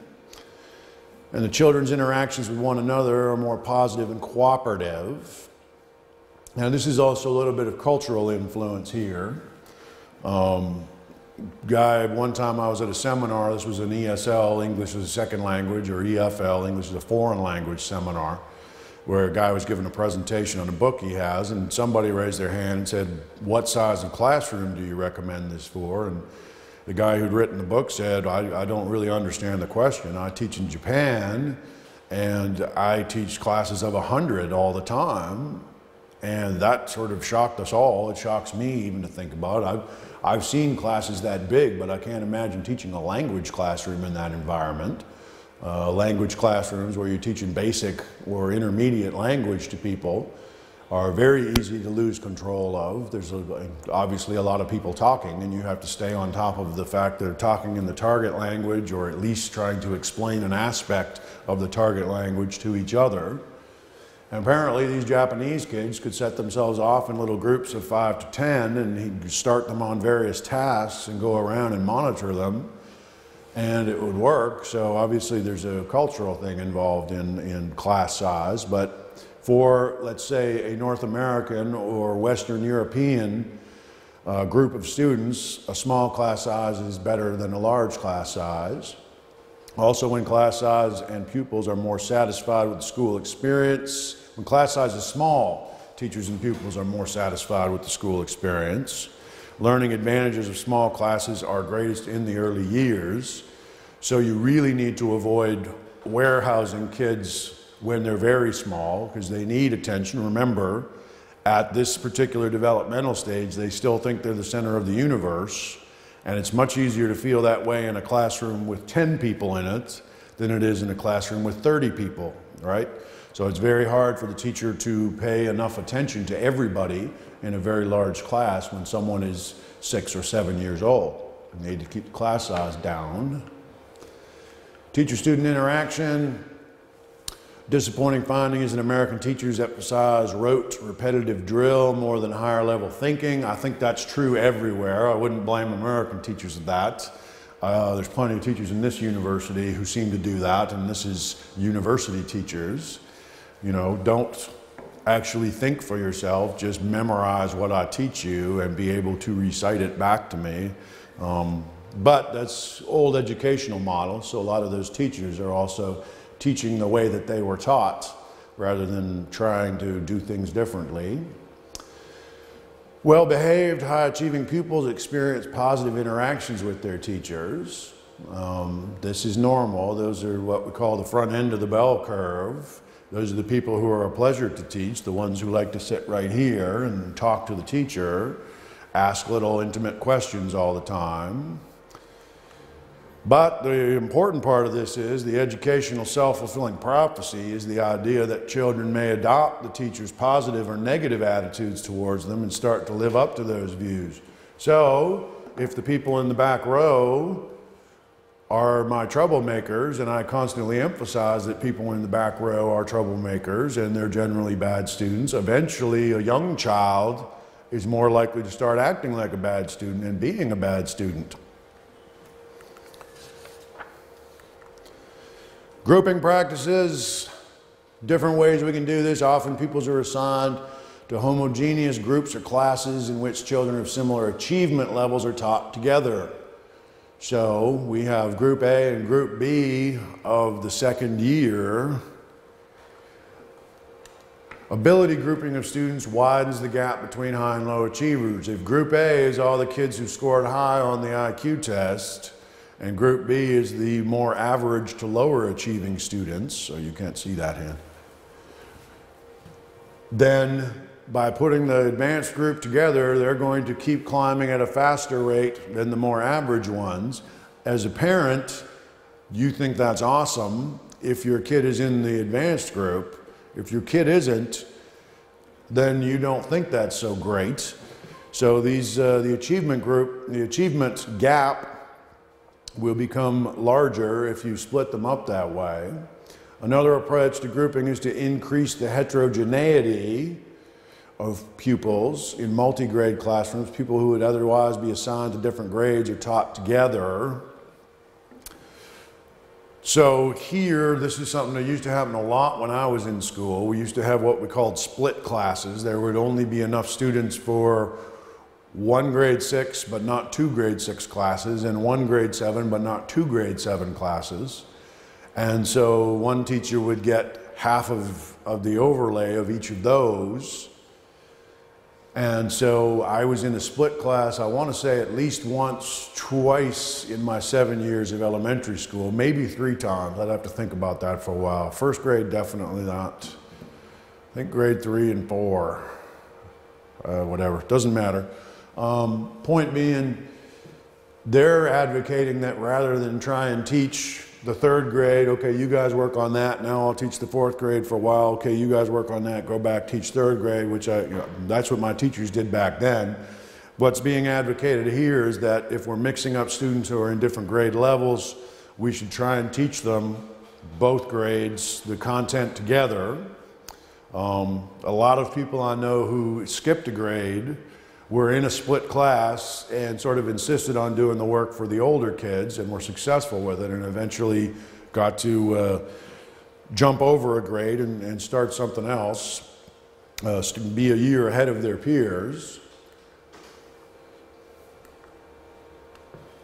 And the children's interactions with one another are more positive and cooperative. Now, this is also a little bit of cultural influence here. One time I was at a seminar, this was an ESL, English as a second language, or EFL, English as a foreign language seminar, where a guy was giving a presentation on a book he has, and somebody raised their hand and said, what size of classroom do you recommend this for? And the guy who'd written the book said, I don't really understand the question. I teach in Japan, and I teach classes of 100 all the time. And that sort of shocked us all. It shocks me even to think about it. I've seen classes that big, but I can't imagine teaching a language classroom in that environment. Language classrooms where you're teaching basic or intermediate language to people are very easy to lose control of. There's obviously a lot of people talking, and you have to stay on top of the fact that they're talking in the target language, or at least trying to explain an aspect of the target language to each other. And apparently these Japanese kids could set themselves off in little groups of 5 to 10, and he'd start them on various tasks and go around and monitor them, and it would work. So obviously there's a cultural thing involved in class size, but for, let's say, a North American or Western European group of students, a small class size is better than a large class size. Also, when class size and pupils are more satisfied with the school experience, when class size is small, teachers and pupils are more satisfied with the school experience. Learning advantages of small classes are greatest in the early years, so you really need to avoid warehousing kids when they're very small, because they need attention. Remember, at this particular developmental stage, they still think they're the center of the universe. And it's much easier to feel that way in a classroom with 10 people in it than it is in a classroom with 30 people, right? So it's very hard for the teacher to pay enough attention to everybody in a very large class when someone is 6 or 7 years old. You need to keep the class size down. Teacher-student interaction. Disappointing finding is that American teachers emphasize rote, repetitive drill more than higher level thinking. I think that's true everywhere. I wouldn't blame American teachers for that. There's plenty of teachers in this university who seem to do that, and this is university teachers. You know, don't actually think for yourself, just memorize what I teach you and be able to recite it back to me. But that's old educational model, so a lot of those teachers are also teaching the way that they were taught rather than trying to do things differently. Well-behaved, high-achieving pupils experience positive interactions with their teachers. This is normal. Those are what we call the front end of the bell curve. Those are the people who are a pleasure to teach, the ones who like to sit right here and talk to the teacher, ask little intimate questions all the time. But the important part of this is the educational self-fulfilling prophecy is the idea that children may adopt the teacher's positive or negative attitudes towards them and start to live up to those views. So if the people in the back row are my troublemakers, and I constantly emphasize that people in the back row are troublemakers and they're generally bad students, eventually a young child is more likely to start acting like a bad student and being a bad student. Grouping practices, different ways we can do this. Often pupils are assigned to homogeneous groups or classes in which children of similar achievement levels are taught together. So we have Group A and Group B of the second year. Ability grouping of students widens the gap between high and low achievers. If Group A is all the kids who scored high on the IQ test, and Group B is the more average to lower achieving students, so you can't see that hand, then by putting the advanced group together, they're going to keep climbing at a faster rate than the more average ones. As a parent, you think that's awesome if your kid is in the advanced group. If your kid isn't, then you don't think that's so great. So the achievement gap will become larger if you split them up that way. Another approach to grouping is to increase the heterogeneity of pupils in multi-grade classrooms. People who would otherwise be assigned to different grades are taught together. So here, this is something that used to happen a lot when I was in school. We used to have what we called split classes. There would only be enough students for one grade 6 but not 2 grade 6 classes, and one grade 7 but not 2 grade 7 classes. And so one teacher would get half of the overlay of each of those. And so I was in a split class, I want to say at least once, twice in my 7 years of elementary school, maybe 3 times. I'd have to think about that for a while. First grade, definitely not. I think grade 3 and 4, whatever, doesn't matter. Point being, they're advocating that rather than try and teach the 3rd grade, okay, you guys work on that, now I'll teach the 4th grade for a while, okay, you guys work on that, go back, teach 3rd grade, which that's what my teachers did back then. What's being advocated here is that if we're mixing up students who are in different grade levels, we should try and teach them both grades, the content together. A lot of people I know who skipped a grade were in a split class and sort of insisted on doing the work for the older kids and were successful with it, and eventually got to jump over a grade and start something else, be a year ahead of their peers.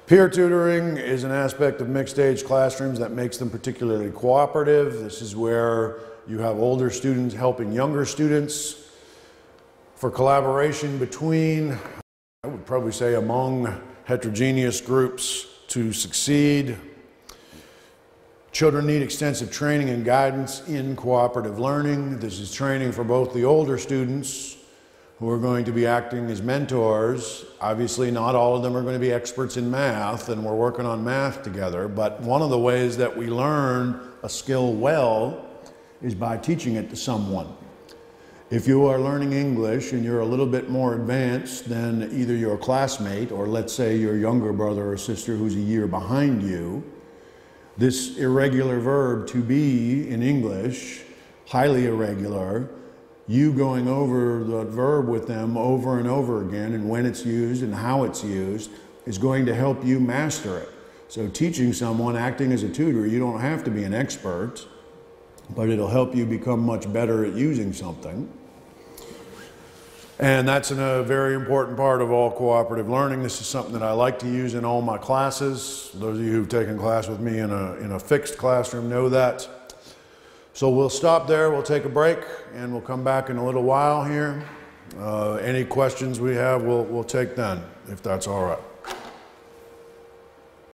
Peer tutoring is an aspect of mixed-age classrooms that makes them particularly cooperative. This is where you have older students helping younger students for collaboration between, I would probably say among heterogeneous groups to succeed. Children need extensive training and guidance in cooperative learning. This is training for both the older students who are going to be acting as mentors. Obviously, not all of them are going to be experts in math, and we're working on math together, but one of the ways that we learn a skill well is by teaching it to someone. If you are learning English and you're a little bit more advanced than either your classmate or let's say your younger brother or sister who's a year behind you, this irregular verb to be in English, highly irregular, you going over the verb with them over and over again and when it's used and how it's used is going to help you master it. So teaching someone, acting as a tutor, you don't have to be an expert, but it'll help you become much better at using something. And that's a very important part of all cooperative learning. This is something that I like to use in all my classes. Those of you who've taken class with me in a fixed classroom know that. So we'll stop there, we'll take a break, and we'll come back in a little while here. Any questions we have, we'll take then, if that's all right.